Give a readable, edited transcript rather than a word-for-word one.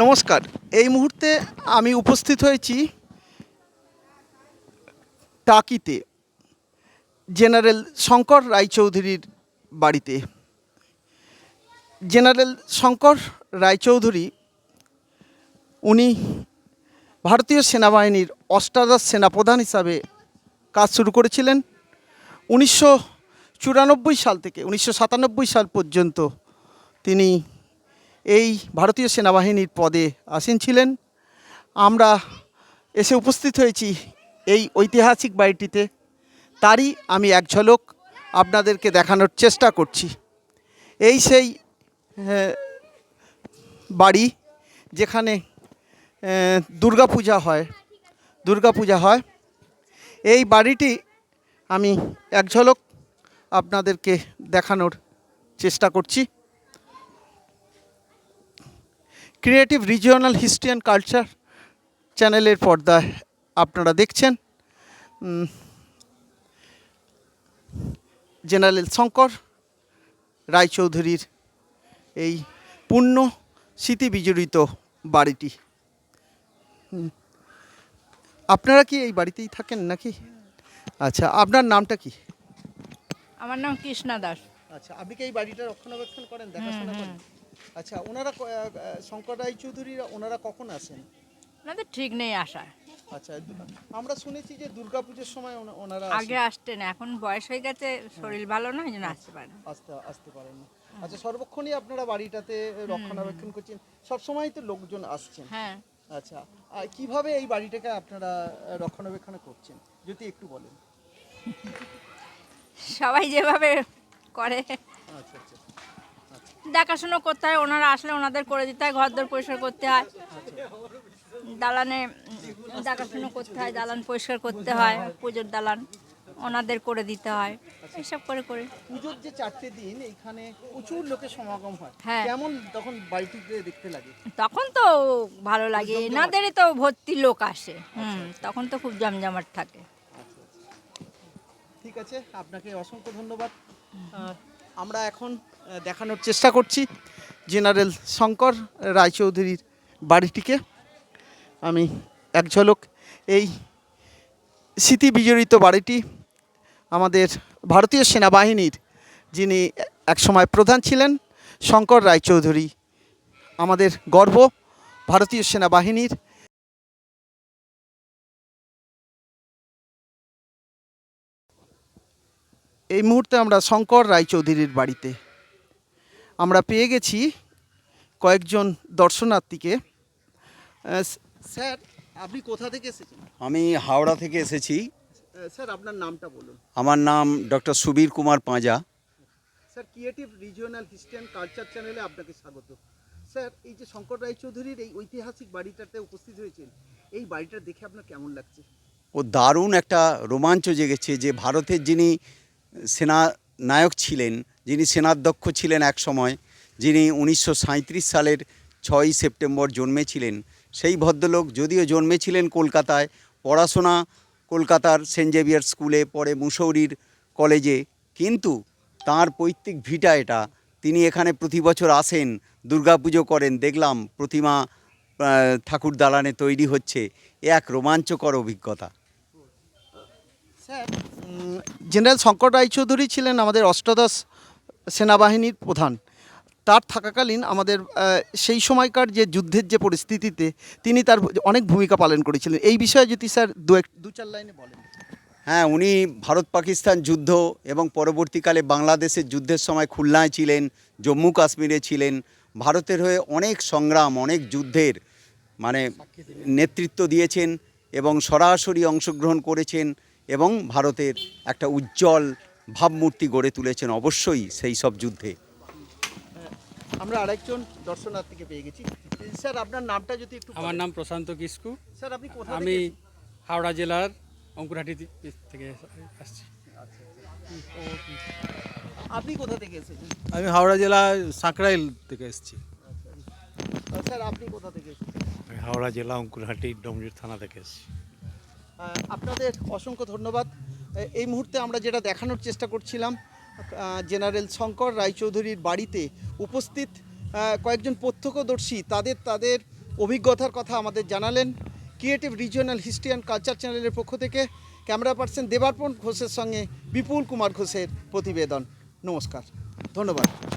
নমস্কার। এই মুহূর্তে আমি উপস্থিত হয়েছি টাকিতে জেনারেল শঙ্কর রায়চৌধুরীর বাড়িতে। জেনারেল শঙ্কর রায়চৌধুরী উনি ভারতীয় সেনাবাহিনীর অষ্টাদশ সেনাপ্রধান হিসাবে কাজ শুরু করেছিলেন 1994 সাল থেকে 1997 সাল পর্যন্ত তিনি এই ভারতীয় সেনাবাহিনীর পদে আসীন ছিলেন। আমরা এসে উপস্থিত হয়েছি এই ঐতিহাসিক বাড়িটিতে, তারই আমি এক ঝলক আপনাদেরকে দেখানোর চেষ্টা করছি। এই সেই বাড়ি যেখানে দুর্গাপূজা হয়। এই বাড়িটি আমি এক ঝলক আপনাদেরকে দেখানোর চেষ্টা করছি। Creative regional history and culture চ্যানেলের পর্দায় আপনারা দেখছেন জেনারেল শঙ্কর রায়চৌধুরীর এই পূর্ণ স্মৃতি বিজড়িত বাড়িটি। আপনারা কি এই বাড়িতেই থাকেন নাকি? আচ্ছা, আপনার নামটা কি? আমার নাম কৃষ্ণা দাস। আচ্ছা, আপনি কি এই বাড়িটা রক্ষণাবেক্ষণ করেন, দেখাশোনা করেন? আচ্ছা, ওনারা শঙ্কর রায়চৌধুরীরা ওনারা কখন আসেন? ওনাদের ঠিক নেই আসা। আচ্ছা, আমরা শুনেছি যে দুর্গাপুজোর সময় ওনারা আগে আসতেন, এখন বয়স হয়ে গেছে, শরীর ভালো না, এই জন্য আসতে পারে না। আসতে পারেন না। আচ্ছা, সর্বক্ষণই আপনারা বাড়িটাতে রক্ষণাবেক্ষণ করছেন, সবসময় তো লোকজন আসছেন। হ্যাঁ। আচ্ছা, আর কিভাবে এই বাড়িটাকে আপনারা রক্ষণাবেক্ষণ করছেন যদি একটু বলেন? সবাই যেভাবে করে আচ্ছা আচ্ছা দেখাশুনো করতে হয়, ওনারা আসলে ওনাদের করে দিতে হয়, ঘরদোর পরিষ্কার করতে হয়, দালানে দেখাশুনো করতে হয়, দালান পরিষ্কার করতে হয়, পুজোর দালান ওনাদের করে দিতে হয়, এসব করে পুজোর যে 4টে দিন এখানে প্রচুর লোকের সমাগম হয়। হ্যাঁ। কেমন তখন বাড়িটিতে দেখতে লাগে? তখন তো ভালো লাগে, এনাদেরই তো ভর্তি লোক আসে। তখন তো খুব জমজমাট থাকে। ঠিক আছে, আপনাকে অসংখ্য ধন্যবাদ। আমরা এখন দেখানোর চেষ্টা করছি জেনারেল শঙ্কর রায়চৌধুরীর বাড়িটিকে। আমি এক ঝলক এই স্মৃতি বিজড়িত বাড়িটি আমাদের ভারতীয় সেনাবাহিনীর যিনি একসময় প্রধান ছিলেন শঙ্কর রায়চৌধুরী, আমাদের গর্ব ভারতীয় সেনাবাহিনীর। এই মুহূর্তে আমরা শঙ্কর রায়চৌধুরীর বাড়িতে আমরা পেয়ে গেছি কয়েকজন দর্শনার্থীকে। স্যার, আপনি কোথা থেকে এসেছেন? আমি হাওড়া থেকে এসেছি। স্যার, আপনার নামটা বলুন। আমার নাম doctor Subir Kumar Panja. Sir, creative regional history and culture চ্যানেলে আপনাকে স্বাগত। স্যার, এই যে শঙ্কর রায়চৌধুরীর এই ঐতিহাসিক বাড়িটাতে উপস্থিত হয়েছেন, এই বাড়িটা দেখে আপনার কেমন লাগছে? ও দারুণ একটা রোমাঞ্চ জেগেছে যে ভারতের যিনি সেনা নায়ক ছিলেন, যিনি সেনাধ্যক্ষ ছিলেন এক সময়, যিনি 1937 সালের 6ই সেপ্টেম্বর জন্মেছিলেন, সেই ভদ্রলোক যদিও জন্মেছিলেন কলকাতায়, পড়াশোনা কলকাতার সেন্ট জেভিয়ার স্কুলে, পরে মুসৌরির কলেজে, কিন্তু তাঁর পৈতৃক ভিটা এটা। তিনি এখানে প্রতি বছর আসেন, দুর্গাপুজো করেন, দেখলাম প্রতিমা ঠাকুর দালানে তৈরি হচ্ছে, এ এক রোমাঞ্চকর অভিজ্ঞতা। স্যার, জেনারেল শঙ্কর রায়চৌধুরী ছিলেন আমাদের অষ্টাদশ সেনাবাহিনীর প্রধান। তার থাকাকালীন আমাদের সেই সময়কার যে যুদ্ধের যে পরিস্থিতিতে তিনি তার অনেক ভূমিকা পালন করেছিলেন। এই বিষয়ে যদি স্যার দু চার লাইনে বলেন। হ্যাঁ, উনি ভারত পাকিস্তান যুদ্ধ এবং পরবর্তীকালে বাংলাদেশের যুদ্ধের সময় খুলনায় ছিলেন, জম্মু কাশ্মীরে ছিলেন, ভারতের হয়ে অনেক সংগ্রাম, অনেক যুদ্ধের নেতৃত্ব দিয়েছেন এবং সরাসরি অংশগ্রহণ করেছেন এবং ভারতের একটা উজ্জ্বল ভাবমূর্তি গড়ে তুলেছেন অবশ্যই সেই সব যুদ্ধে। আমরা আরেকজন দর্শনার্থীকে পেয়ে গেছি। স্যার, আপনার নামটা যদি একটু। আমার নাম প্রশান্ত কিস্কু। স্যার, আপনি কোথা থেকে? আমি হাওড়া জেলার অঙ্কুরহাটি থেকে আসছি। আপনি কোথা থেকে এসেছেন? আমি হাওড়া জেলার সাঁকরাইল থেকে এসেছি। স্যার, আপনি কোথা থেকে এসেছেন? আমি হাওড়া জেলা অঙ্কুরহাটি ডোমজুর থানা থেকে এসেছি। আপনাদের অসংখ্য ধন্যবাদ। এই মুহূর্তে আমরা যেটা দেখানোর চেষ্টা করছিলাম জেনারেল শঙ্কর রায়চৌধুরীর বাড়িতে উপস্থিত কয়েকজন প্রত্যক্ষদর্শী তাদের অভিজ্ঞতার কথা আমাদের জানালেন। Creative regional history and culture চ্যানেলের পক্ষ থেকে ক্যামেরা পার্সন দেবার্পণ ঘোষের সঙ্গে বিপুল কুমার ঘোষের প্রতিবেদন। নমস্কার, ধন্যবাদ।